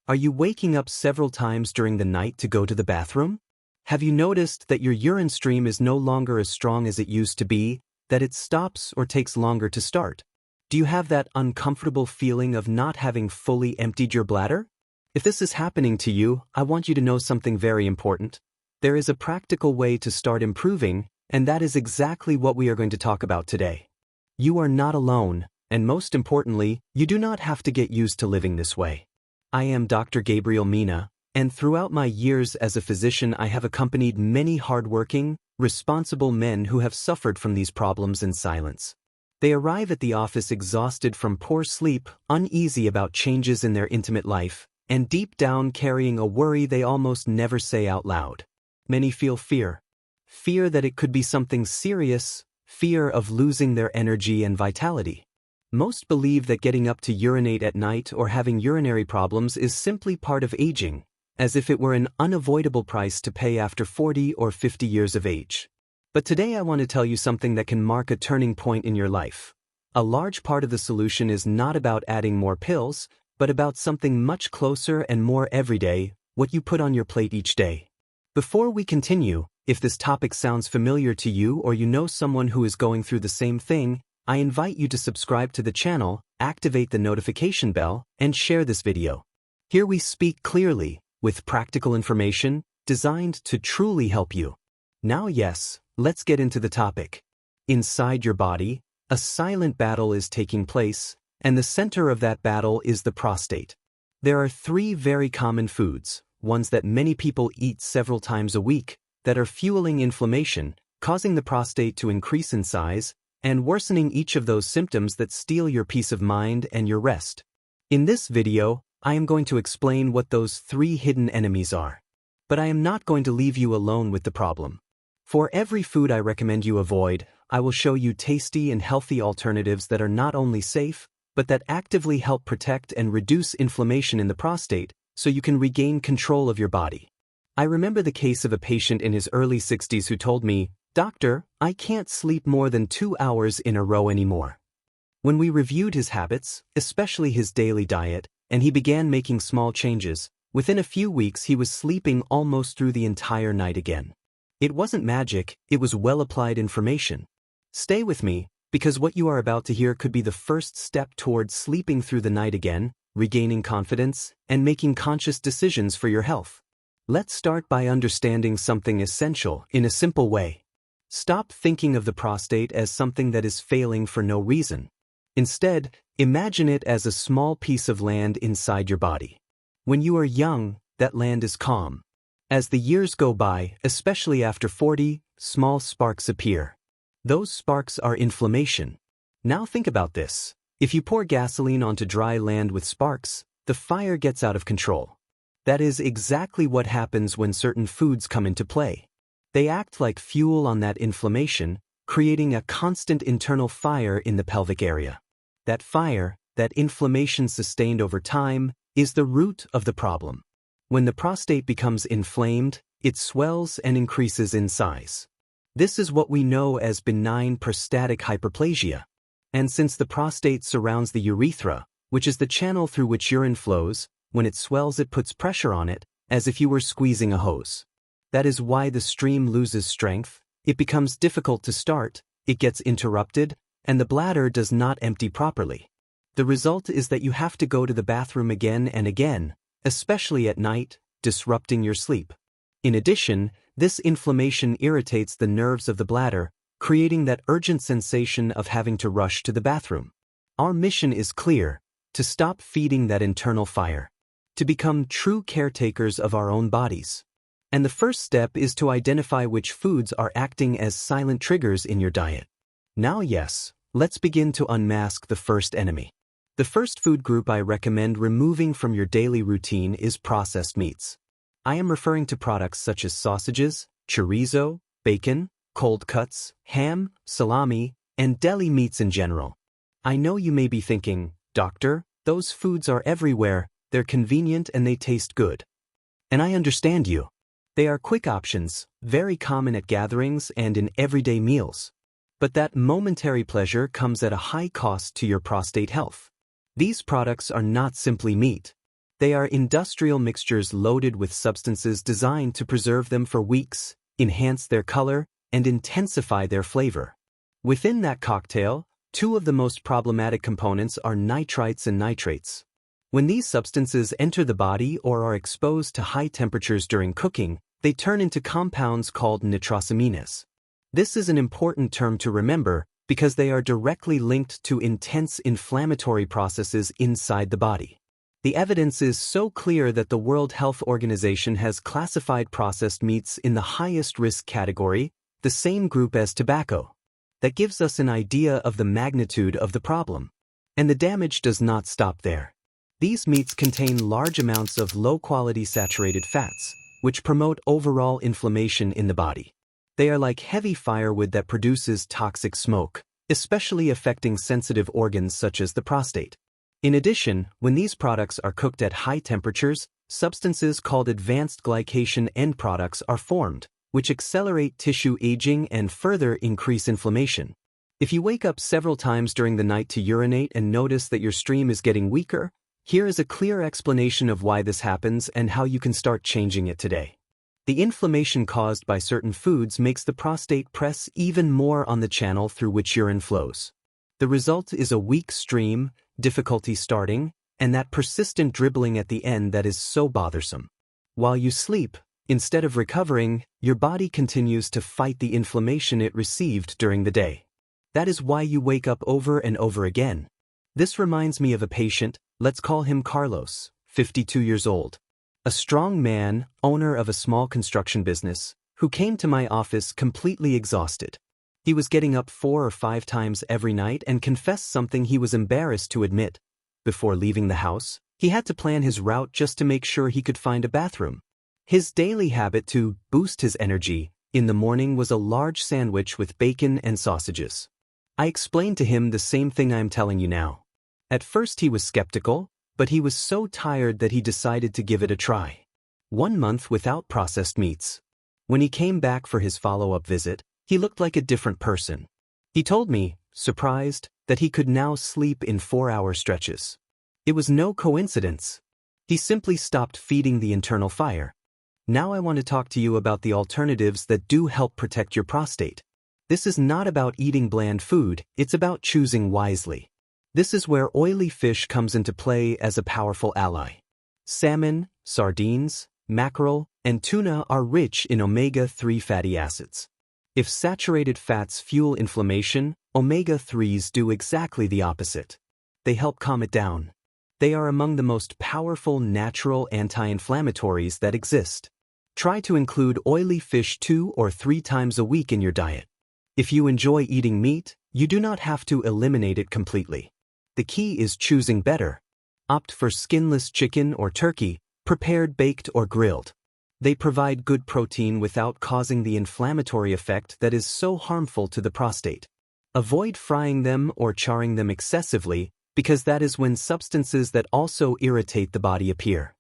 Are you waking up several times during the night to go to the bathroom? Have you noticed that your urine stream is no longer as strong as it used to be, that it stops or takes longer to start? Do you have that uncomfortable feeling of not having fully emptied your bladder? If this is happening to you, I want you to know something very important. There is a practical way to start improving, and that is exactly what we are going to talk about today. You are not alone, and most importantly, you do not have to get used to living this way. I am Dr. Gabriel Mena, and throughout my years as a physician I have accompanied many hardworking, responsible men who have suffered from these problems in silence. They arrive at the office exhausted from poor sleep, uneasy about changes in their intimate life, and deep down carrying a worry they almost never say out loud. Many feel fear. Fear that it could be something serious, fear of losing their energy and vitality. Most believe that getting up to urinate at night or having urinary problems is simply part of aging, as if it were an unavoidable price to pay after 40 or 50 years of age. But today I want to tell you something that can mark a turning point in your life. A large part of the solution is not about adding more pills, but about something much closer and more everyday, what you put on your plate each day. Before we continue, if this topic sounds familiar to you or you know someone who is going through the same thing, I invite you to subscribe to the channel, activate the notification bell, and share this video. Here we speak clearly, with practical information, designed to truly help you. Now yes, let's get into the topic. Inside your body, a silent battle is taking place, and the center of that battle is the prostate. There are three very common foods, ones that many people eat several times a week, that are fueling inflammation, causing the prostate to increase in size, and worsening each of those symptoms that steal your peace of mind and your rest. In this video, I am going to explain what those three hidden enemies are. But I am not going to leave you alone with the problem. For every food I recommend you avoid, I will show you tasty and healthy alternatives that are not only safe, but that actively help protect and reduce inflammation in the prostate so you can regain control of your body. I remember the case of a patient in his early 60s who told me, "Doctor, I can't sleep more than 2 hours in a row anymore." When we reviewed his habits, especially his daily diet, and he began making small changes, within a few weeks he was sleeping almost through the entire night again. It wasn't magic, it was well-applied information. Stay with me, because what you are about to hear could be the first step towards sleeping through the night again, regaining confidence, and making conscious decisions for your health. Let's start by understanding something essential in a simple way. Stop thinking of the prostate as something that is failing for no reason. Instead, imagine it as a small piece of land inside your body. When you are young, that land is calm. As the years go by, especially after 40, small sparks appear. Those sparks are inflammation. Now think about this. If you pour gasoline onto dry land with sparks, the fire gets out of control. That is exactly what happens when certain foods come into play. They act like fuel on that inflammation, creating a constant internal fire in the pelvic area. That fire, that inflammation sustained over time, is the root of the problem. When the prostate becomes inflamed, it swells and increases in size. This is what we know as benign prostatic hyperplasia. And since the prostate surrounds the urethra, which is the channel through which urine flows, when it swells it puts pressure on it, as if you were squeezing a hose. That is why the stream loses strength, it becomes difficult to start, it gets interrupted, and the bladder does not empty properly. The result is that you have to go to the bathroom again and again, especially at night, disrupting your sleep. In addition, this inflammation irritates the nerves of the bladder, creating that urgent sensation of having to rush to the bathroom. Our mission is clear: to stop feeding that internal fire, to become true caretakers of our own bodies. And the first step is to identify which foods are acting as silent triggers in your diet. Now yes, let's begin to unmask the first enemy. The first food group I recommend removing from your daily routine is processed meats. I am referring to products such as sausages, chorizo, bacon, cold cuts, ham, salami, and deli meats in general. I know you may be thinking, "Doctor, those foods are everywhere, they're convenient and they taste good." And I understand you. They are quick options, very common at gatherings and in everyday meals. But that momentary pleasure comes at a high cost to your prostate health. These products are not simply meat. They are industrial mixtures loaded with substances designed to preserve them for weeks, enhance their color, and intensify their flavor. Within that cocktail, two of the most problematic components are nitrites and nitrates. When these substances enter the body or are exposed to high temperatures during cooking, they turn into compounds called nitrosamines. This is an important term to remember because they are directly linked to intense inflammatory processes inside the body. The evidence is so clear that the World Health Organization has classified processed meats in the highest risk category, the same group as tobacco. That gives us an idea of the magnitude of the problem. And the damage does not stop there. These meats contain large amounts of low-quality saturated fats, which promote overall inflammation in the body. They are like heavy firewood that produces toxic smoke, especially affecting sensitive organs such as the prostate. In addition, when these products are cooked at high temperatures, substances called advanced glycation end products are formed, which accelerate tissue aging and further increase inflammation. If you wake up several times during the night to urinate and notice that your stream is getting weaker, here is a clear explanation of why this happens and how you can start changing it today. The inflammation caused by certain foods makes the prostate press even more on the channel through which urine flows. The result is a weak stream, difficulty starting, and that persistent dribbling at the end that is so bothersome. While you sleep, instead of recovering, your body continues to fight the inflammation it received during the day. That is why you wake up over and over again. This reminds me of a patient, let's call him Carlos, 52 years old. A strong man, owner of a small construction business, who came to my office completely exhausted. He was getting up 4 or 5 times every night and confessed something he was embarrassed to admit. Before leaving the house, he had to plan his route just to make sure he could find a bathroom. His daily habit to boost his energy in the morning was a large sandwich with bacon and sausages. I explained to him the same thing I'm telling you now. At first he was skeptical, but he was so tired that he decided to give it a try. 1 month without processed meats. When he came back for his follow-up visit, he looked like a different person. He told me, surprised, that he could now sleep in 4-hour stretches. It was no coincidence. He simply stopped feeding the internal fire. Now I want to talk to you about the alternatives that do help protect your prostate. This is not about eating bland food, it's about choosing wisely. This is where oily fish comes into play as a powerful ally. Salmon, sardines, mackerel, and tuna are rich in omega-3 fatty acids. If saturated fats fuel inflammation, omega-3s do exactly the opposite. They help calm it down. They are among the most powerful natural anti-inflammatories that exist. Try to include oily fish 2 or 3 times a week in your diet. If you enjoy eating meat, you do not have to eliminate it completely. The key is choosing better. Opt for skinless chicken or turkey, prepared baked or grilled. They provide good protein without causing the inflammatory effect that is so harmful to the prostate. Avoid frying them or charring them excessively, because that is when substances that also irritate the body appear.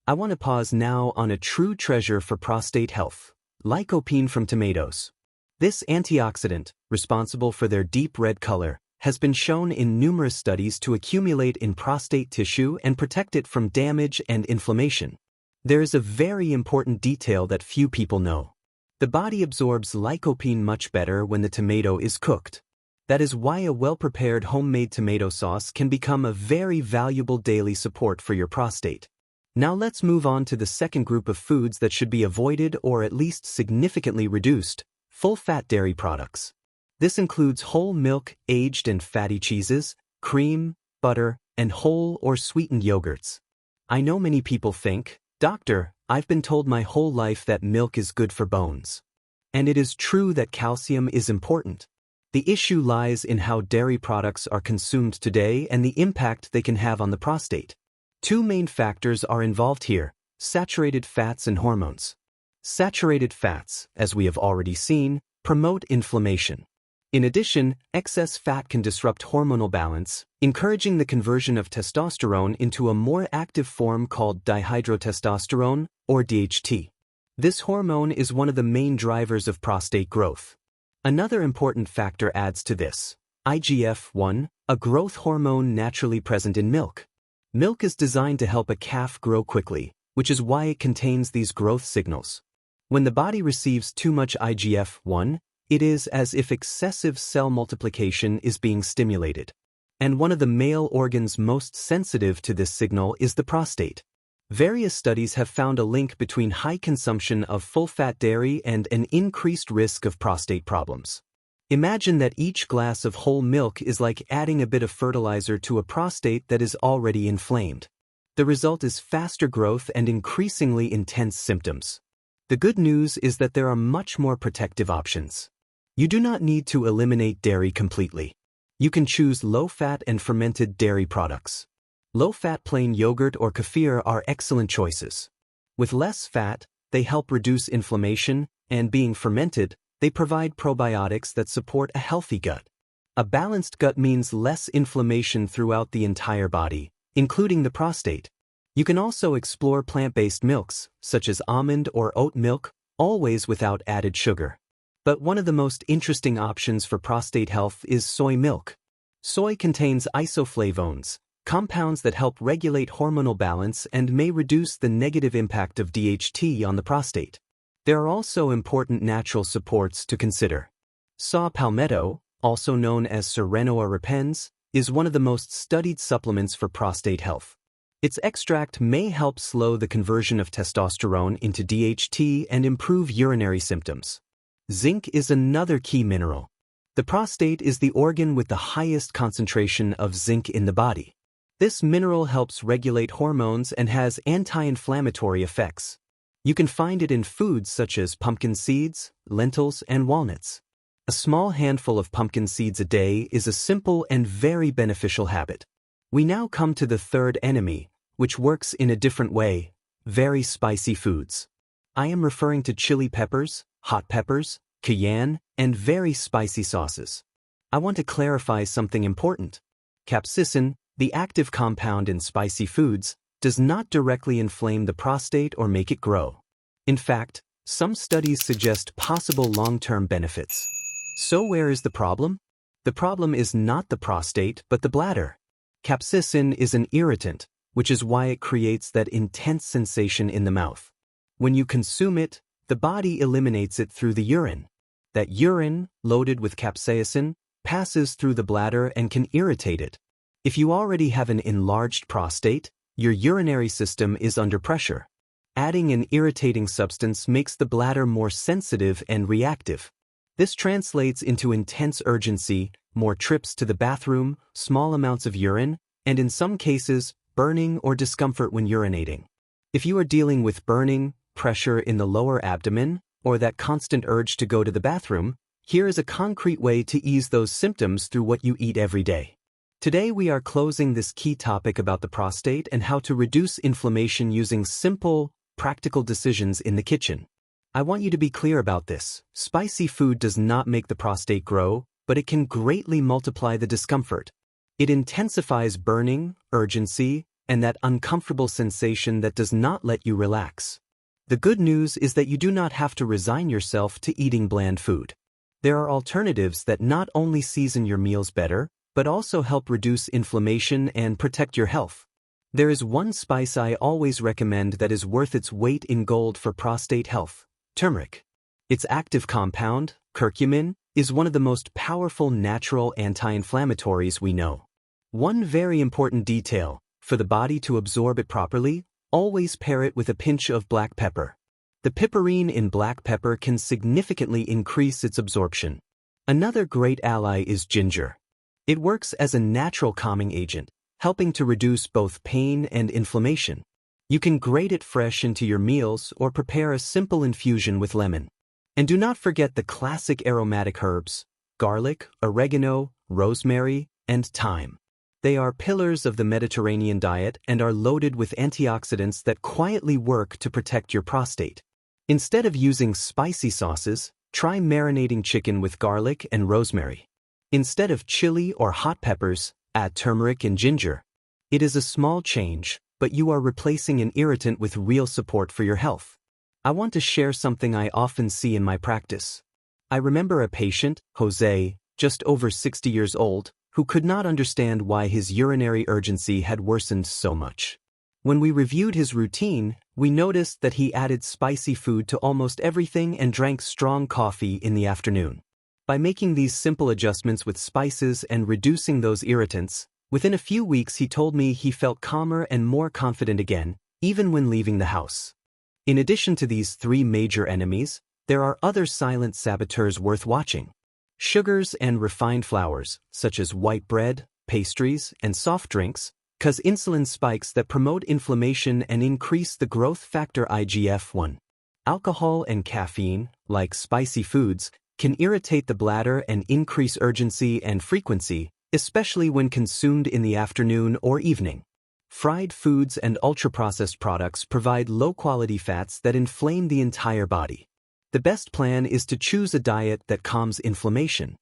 I want to pause now on a true treasure for prostate health, lycopene from tomatoes. This antioxidant, responsible for their deep red color, has been shown in numerous studies to accumulate in prostate tissue and protect it from damage and inflammation. There is a very important detail that few people know. The body absorbs lycopene much better when the tomato is cooked. That is why a well-prepared homemade tomato sauce can become a very valuable daily support for your prostate. Now let's move on to the second group of foods that should be avoided or at least significantly reduced: full-fat dairy products. This includes whole milk, aged and fatty cheeses, cream, butter, and whole or sweetened yogurts. I know many people think, "Doctor, I've been told my whole life that milk is good for bones." And it is true that calcium is important. The issue lies in how dairy products are consumed today and the impact they can have on the prostate. 2 main factors are involved here: saturated fats and hormones. Saturated fats, as we have already seen, promote inflammation. In addition, excess fat can disrupt hormonal balance, encouraging the conversion of testosterone into a more active form called dihydrotestosterone, or DHT. This hormone is one of the main drivers of prostate growth. Another important factor adds to this: IGF-1, a growth hormone naturally present in milk. Milk is designed to help a calf grow quickly, which is why it contains these growth signals. When the body receives too much IGF-1, it is as if excessive cell multiplication is being stimulated. And one of the male organs most sensitive to this signal is the prostate. Various studies have found a link between high consumption of full-fat dairy and an increased risk of prostate problems. Imagine that each glass of whole milk is like adding a bit of fertilizer to a prostate that is already inflamed. The result is faster growth and increasingly intense symptoms. The good news is that there are much more protective options. You do not need to eliminate dairy completely. You can choose low-fat and fermented dairy products. Low-fat plain yogurt or kefir are excellent choices. With less fat, they help reduce inflammation, and being fermented, they provide probiotics that support a healthy gut. A balanced gut means less inflammation throughout the entire body, including the prostate. You can also explore plant-based milks, such as almond or oat milk, always without added sugar. But one of the most interesting options for prostate health is soy milk. Soy contains isoflavones, compounds that help regulate hormonal balance and may reduce the negative impact of DHT on the prostate. There are also important natural supports to consider. Saw palmetto, also known as Serenoa repens, is one of the most studied supplements for prostate health. Its extract may help slow the conversion of testosterone into DHT and improve urinary symptoms. Zinc is another key mineral. The prostate is the organ with the highest concentration of zinc in the body. This mineral helps regulate hormones and has anti-inflammatory effects. You can find it in foods such as pumpkin seeds, lentils, and walnuts. A small handful of pumpkin seeds a day is a simple and very beneficial habit. We now come to the third enemy, which works in a different way: very spicy foods. I am referring to chili peppers, hot peppers, cayenne, and very spicy sauces. I want to clarify something important. Capsaicin, the active compound in spicy foods, does not directly inflame the prostate or make it grow. In fact, some studies suggest possible long-term benefits. So where is the problem? The problem is not the prostate but the bladder. Capsaicin is an irritant, which is why it creates that intense sensation in the mouth. When you consume it, the body eliminates it through the urine. That urine, loaded with capsaicin, passes through the bladder and can irritate it. If you already have an enlarged prostate, your urinary system is under pressure. Adding an irritating substance makes the bladder more sensitive and reactive. This translates into intense urgency, more trips to the bathroom, small amounts of urine, and in some cases, burning or discomfort when urinating. If you are dealing with burning, pressure in the lower abdomen, or that constant urge to go to the bathroom, here is a concrete way to ease those symptoms through what you eat every day. Today we are closing this key topic about the prostate and how to reduce inflammation using simple, practical decisions in the kitchen. I want you to be clear about this. Spicy food does not make the prostate grow, but it can greatly multiply the discomfort. It intensifies burning, urgency, and that uncomfortable sensation that does not let you relax. The good news is that you do not have to resign yourself to eating bland food. There are alternatives that not only season your meals better, but also help reduce inflammation and protect your health. There is one spice I always recommend that is worth its weight in gold for prostate health: turmeric. Its active compound, curcumin, is one of the most powerful natural anti-inflammatories we know. One very important detail: for the body to absorb it properly, always pair it with a pinch of black pepper. The piperine in black pepper can significantly increase its absorption. Another great ally is ginger. It works as a natural calming agent, helping to reduce both pain and inflammation. You can grate it fresh into your meals or prepare a simple infusion with lemon. And do not forget the classic aromatic herbs: garlic, oregano, rosemary, and thyme. They are pillars of the Mediterranean diet and are loaded with antioxidants that quietly work to protect your prostate. Instead of using spicy sauces, try marinating chicken with garlic and rosemary. Instead of chili or hot peppers, add turmeric and ginger. It is a small change, but you are replacing an irritant with real support for your health. I want to share something I often see in my practice. I remember a patient, Jose, just over 60 years old, who could not understand why his urinary urgency had worsened so much. When we reviewed his routine, we noticed that he added spicy food to almost everything and drank strong coffee in the afternoon. By making these simple adjustments with spices and reducing those irritants, within a few weeks he told me he felt calmer and more confident again, even when leaving the house. In addition to these three major enemies, there are other silent saboteurs worth watching. Sugars and refined flours, such as white bread, pastries, and soft drinks, cause insulin spikes that promote inflammation and increase the growth factor IGF-1. Alcohol and caffeine, like spicy foods, can irritate the bladder and increase urgency and frequency, especially when consumed in the afternoon or evening. Fried foods and ultra-processed products provide low-quality fats that inflame the entire body. The best plan is to choose a diet that calms inflammation.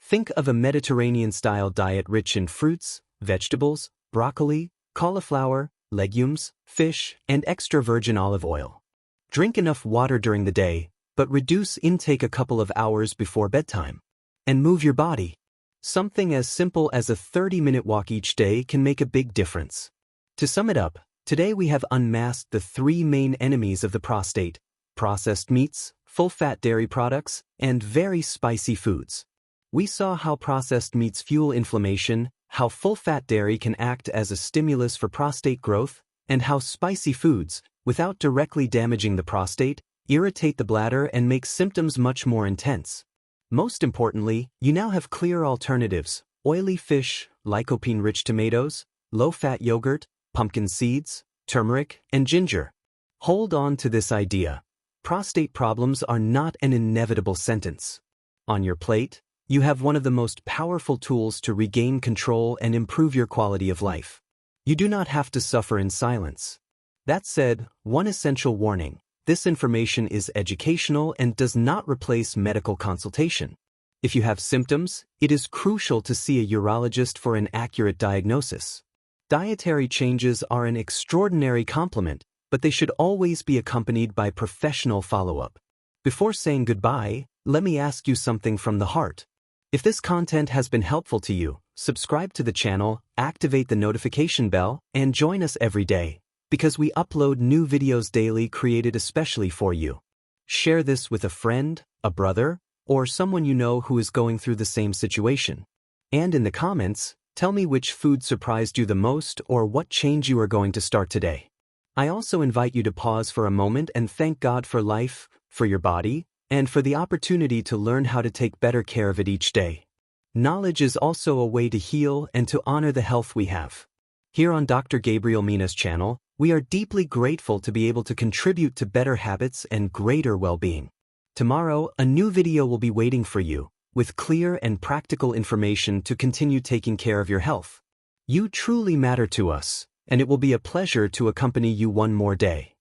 Think of a Mediterranean-style diet rich in fruits, vegetables, broccoli, cauliflower, legumes, fish, and extra virgin olive oil. Drink enough water during the day, but reduce intake a couple of hours before bedtime. And move your body. Something as simple as a 30-minute walk each day can make a big difference. To sum it up, today we have unmasked the three main enemies of the prostate: processed meats, full-fat dairy products, and very spicy foods. We saw how processed meats fuel inflammation, how full-fat dairy can act as a stimulus for prostate growth, and how spicy foods, without directly damaging the prostate, irritate the bladder and make symptoms much more intense. Most importantly, you now have clear alternatives: oily fish, lycopene-rich tomatoes, low-fat yogurt, pumpkin seeds, turmeric, and ginger. Hold on to this idea. Prostate problems are not an inevitable sentence. On your plate, you have one of the most powerful tools to regain control and improve your quality of life. You do not have to suffer in silence. That said, one essential warning: this information is educational and does not replace medical consultation. If you have symptoms, it is crucial to see a urologist for an accurate diagnosis. Dietary changes are an extraordinary compliment, but they should always be accompanied by professional follow-up. Before saying goodbye, let me ask you something from the heart. If this content has been helpful to you, subscribe to the channel, activate the notification bell, and join us every day, because we upload new videos daily created especially for you. Share this with a friend, a brother, or someone you know who is going through the same situation. And in the comments, tell me which food surprised you the most or what change you are going to start today. I also invite you to pause for a moment and thank God for life, for your body, and for the opportunity to learn how to take better care of it each day. Knowledge is also a way to heal and to honor the health we have. Here on Dr. Gabriel Mena's channel, we are deeply grateful to be able to contribute to better habits and greater well-being. Tomorrow, a new video will be waiting for you, with clear and practical information to continue taking care of your health. You truly matter to us, and it will be a pleasure to accompany you one more day.